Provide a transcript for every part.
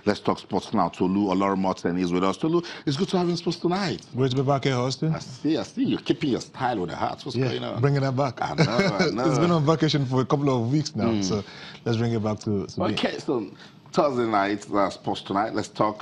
Let's talk sports now. Tolu Olorunmoten is with us. Tolu, it's good to have you in sports tonight. Great to be back here, Austin. I see. You're keeping your style with the heart. What's going on? Bringing that back. I know. It's been on vacation for a couple of weeks now, so let's bring it back to Okay, so Thursday night, sports tonight. Let's talk,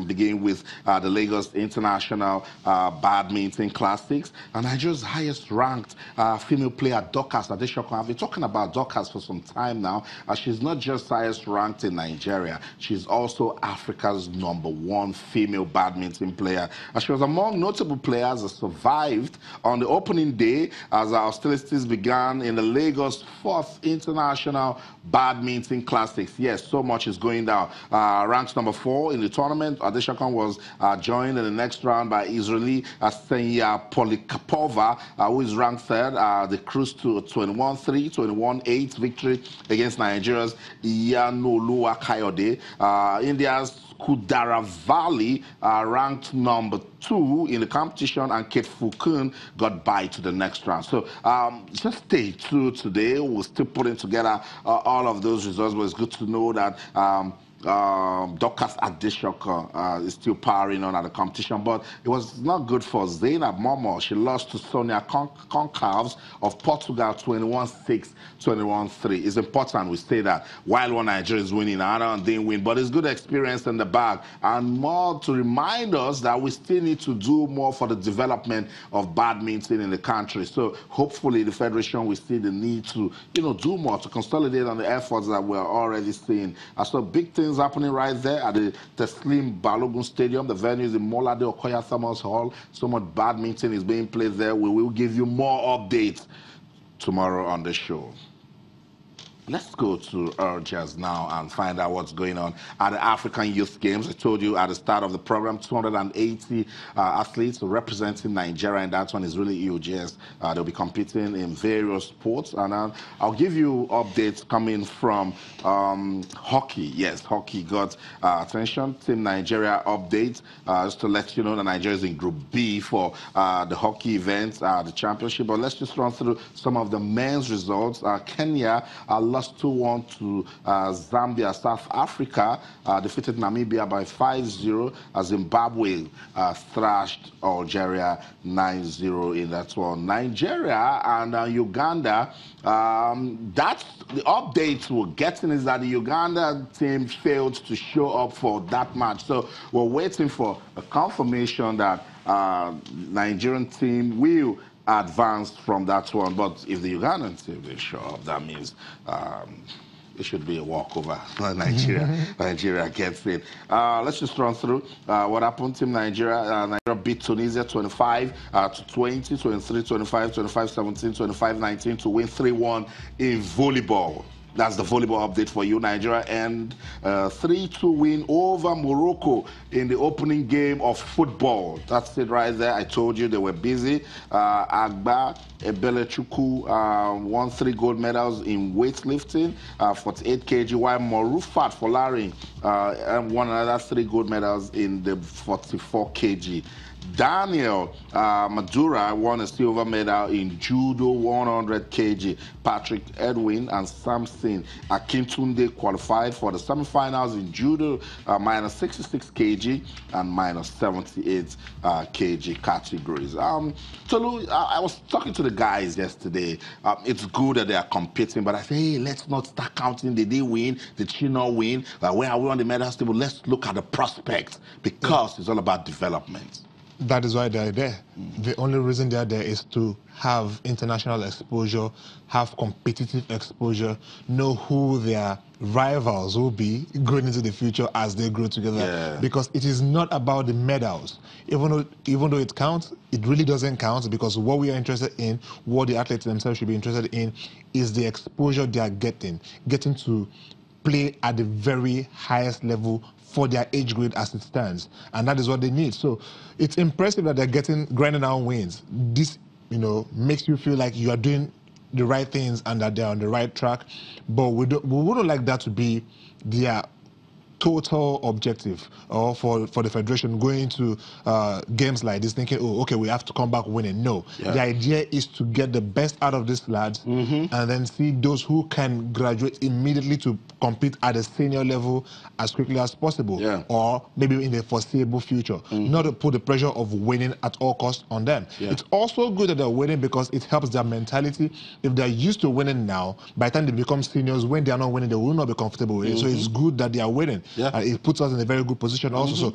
begin with the Lagos International Badminton Classics. And Nigeria's highest ranked female player, Dorcas Adeshoko. I've been talking about Dorcas for some time now. She's not just highest ranked in Nigeria, she's also Africa's #1 female badminton player. She was among notable players that survived on the opening day as hostilities began in the Lagos 4th International Badminton Classics. Yes, so much is going down. Ranked #4 in the tournament, Adeshoko was joined in the next round by Israeli Ksenia Polikapova, who is ranked 3rd. They cruised to a 21-3, 21-8 victory against Nigeria's Iyanoluwa Kayode. India's Kudaravali ranked #2 in the competition, and Kate Fukun got by to the next round. So just stay tuned today. We're still putting together all of those results, but it's good to know that Dorcas Adeshoko is still powering on at the competition, but it was not good for Zainab Momo. She lost to Sonia Concalves of Portugal 21-6, 21-3. It's important we say that while one Nigeria is winning, another didn't win, but it's good experience in the bag, and more to remind us that we still need to do more for the development of badminton in the country. So hopefully the Federation will see the need to, do more to consolidate on the efforts that we're already seeing. So big things happening right there at the Teslim Balogun Stadium. The venue is in Molade Okoya Thomas Hall. So much badminton is being played there. We will give you more updates tomorrow on the show. Let's go to Urgers now and find out what's going on at the African Youth Games. I told you at the start of the program, 280 athletes representing Nigeria, and that one is really huge. Yes, they'll be competing in various sports. And I'll give you updates coming from hockey. Yes, hockey got attention. Team Nigeria update, just to let you know that Nigeria is in Group B for the hockey event, the championship. But let's just run through some of the men's results. Kenya lost 2-1 to Zambia. South Africa defeated Namibia by 5-0. Zimbabwe thrashed Algeria 9-0 in that one. Nigeria and Uganda, that's the updates we're getting is that the Uganda team failed to show up for that match. So we're waiting for a confirmation that Nigerian team will advanced from that one. But if the Ugandan team they show up, that means it should be a walkover. Nigeria gets it. Let's just run through what happened. Team Nigeria. Nigeria beat Tunisia 25-20, 23-25, 25-17, 25-19 to win 3-1 in volleyball. That's the volleyball update for you. Nigeria and 3-2 win over Morocco in the opening game of football. That's it right there. I told you they were busy. Agba Ebelechukwu won 3 gold medals in weightlifting, 48 kg, while Morufat Folarin won another 3 gold medals in the 44 kg. Daniel Madurai won a silver medal in judo 100 kg. Patrick Edwin and Samson Akintunde qualified for the semifinals in judo minus 66 kg and minus 78 kg categories. Tolu, I was talking to the guys yesterday. It's good that they are competing, but I say, hey, let's not start counting. Did they win? Did she not win? Where are we on the medal table? Let's look at the prospects, because it's all about development. That is why they're there. The only reason they're there is to have international exposure, have competitive exposure, know who their rivals will be going into the future as they grow together. Yeah. Because it is not about the medals. Even though it counts, it really doesn't count, because what we are interested in, what the athletes themselves should be interested in, is the exposure they are getting to play at the very highest level for their age grade as it stands, and that is what they need. So it's impressive that they're grinding out wins. This, makes you feel like you are doing the right things and that they're on the right track. But we wouldn't like that to be their total objective, or for the federation going into games like this thinking, oh, okay, we have to come back winning. No, the idea is to get the best out of these lads and then see those who can graduate immediately to compete at the senior level as quickly as possible, or maybe in the foreseeable future. Not to put the pressure of winning at all costs on them. It's also good that they're winning because it helps their mentality. If they're used to winning now, by the time they become seniors, when they are not winning, they will not be comfortable with it. So it's good that they are winning. It puts us in a very good position also. So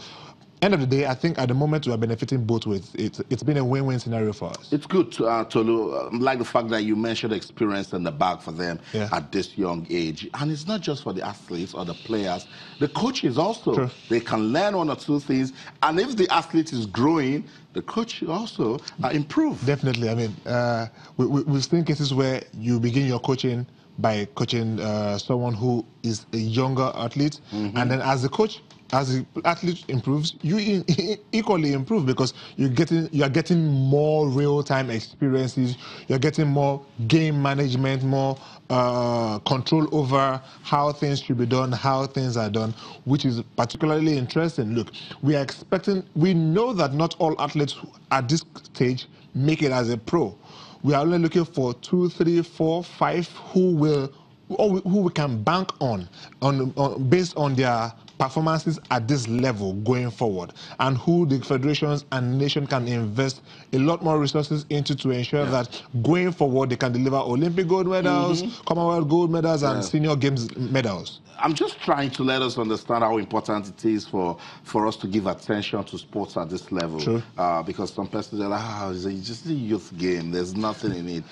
end of the day, I think at the moment we are benefiting both ways. It's been a win-win scenario for us. It's good, Tolu. Like the fact that you mentioned experience in the back for them at this young age. And it's not just for the athletes or the players. The coaches also. True. They can learn one or two things. And if the athlete is growing, the coach also improve. Definitely. I mean, we've seen cases where you begin your coaching by coaching someone who is a younger athlete. And then as the coach, as the athlete improves, you equally improve because you are getting more real-time experiences. You're getting more game management, more control over how things should be done, how things are done, which is particularly interesting. Look, we know that not all athletes at this stage make it as a pro. We are only looking for 2, 3, 4, 5 who we can bank on based on their performances at this level going forward, and who the federations and nation can invest a lot more resources into to ensure that going forward they can deliver Olympic gold medals, Commonwealth gold medals, and senior games medals. I'm just trying to let us understand how important it is for us to give attention to sports at this level. True. Because some persons are like, it's just a youth game. There's nothing in it.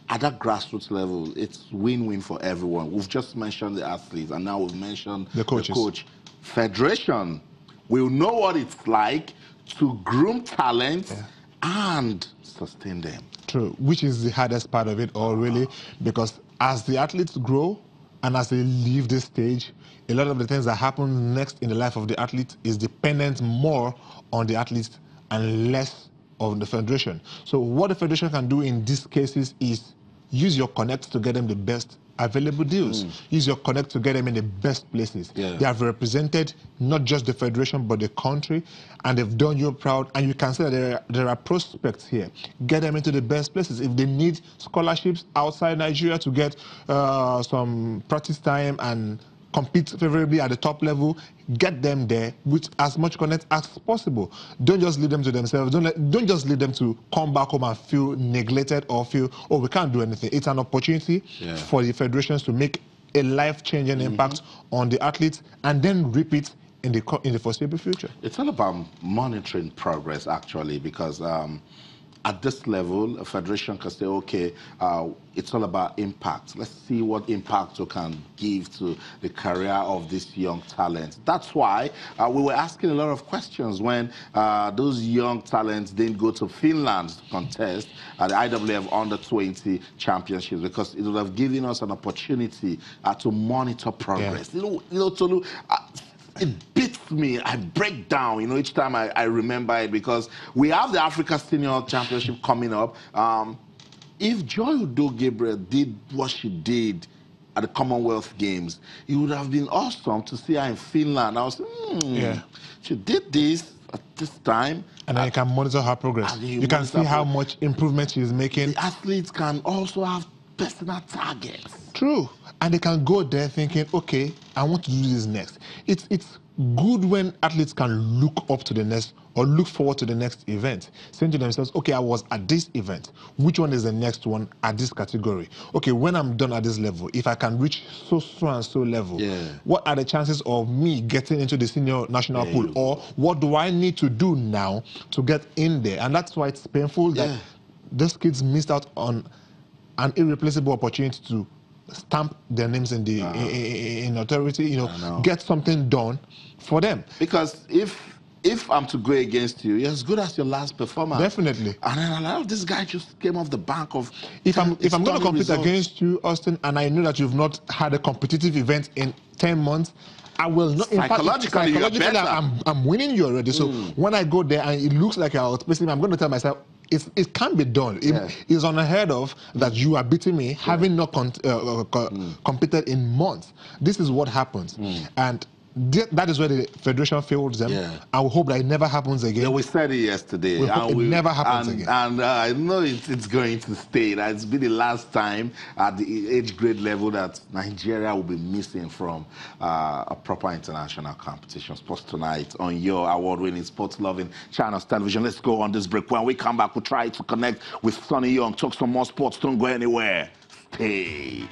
At that grassroots level, it's win-win for everyone. We've just mentioned the athletes, and now we've mentioned the coach. Federation will know what it's like to groom talent and sustain them. True, which is the hardest part of it all, really, because as the athletes grow and as they leave this stage, a lot of the things that happen next in the life of the athlete is dependent more on the athletes and less of the federation. So what the federation can do in these cases is use your connect to get them the best available deals. Use your connect to get them in the best places. They have represented not just the federation but the country, and they've done you proud, and you can say that there are prospects here. Get them into the best places. If they need scholarships outside Nigeria to get some practice time and compete favorably at the top level, get them there with as much connect as possible. Don't just leave them to themselves. Don't just leave them to come back home and feel neglected or feel, oh, we can't do anything. It's an opportunity for the federations to make a life-changing impact on the athletes and then reap it in the foreseeable future. It's all about monitoring progress, actually, because at this level, a federation can say, okay, it's all about impact. Let's see what impact we can give to the career of this young talent. That's why we were asking a lot of questions when those young talents didn't go to Finland to contest at the IWF Under-20 Championships, because it would have given us an opportunity to monitor progress. You know, Tolu, it beats me. I break down, each time I remember it, because we have the Africa Senior Championship coming up. If Joy Udo Gabriel did what she did at the Commonwealth Games, it would have been awesome to see her in Finland. I was, she did this at this time. And then you can monitor her progress. You can see how much improvement she is making. The athletes can also have personal targets. True. And they can go there thinking, okay, I want to do this next. It's good when athletes can look up to the next or look forward to the next event, saying to themselves, okay, I was at this event. Which one is the next one at this category? Okay, when I'm done at this level, if I can reach so and so level, what are the chances of me getting into the senior national pool? Or what do I need to do now to get in there? And that's why it's painful that these kids missed out on an irreplaceable opportunity to stamp their names in the in authority, get something done for them. Because if I'm to go against you, you're as good as your last performance. Definitely. And then this guy just came off the bank of. If I'm going to compete against you, Austin, and I know that you've not had a competitive event in 10 months, I will not. Psychologically, I'm winning you already. So when I go there and it looks like you're outpacing me, I'm going to tell myself, it can be done. It's unheard of that you are beating me, having not competed in months. This is what happens. And That is where the federation failed them. Yeah. And we hope that it never happens again. Yeah, we said it yesterday. We hope it never happens again. And I know it's going to stay. It's been the last time at the age grade level that Nigeria will be missing from a proper international competition. Sports Tonight on your award-winning, sports-loving channels television. Let's go on this break. When we come back, we'll try to connect with Sonny Young, talk some more sports. Don't go anywhere. Stay.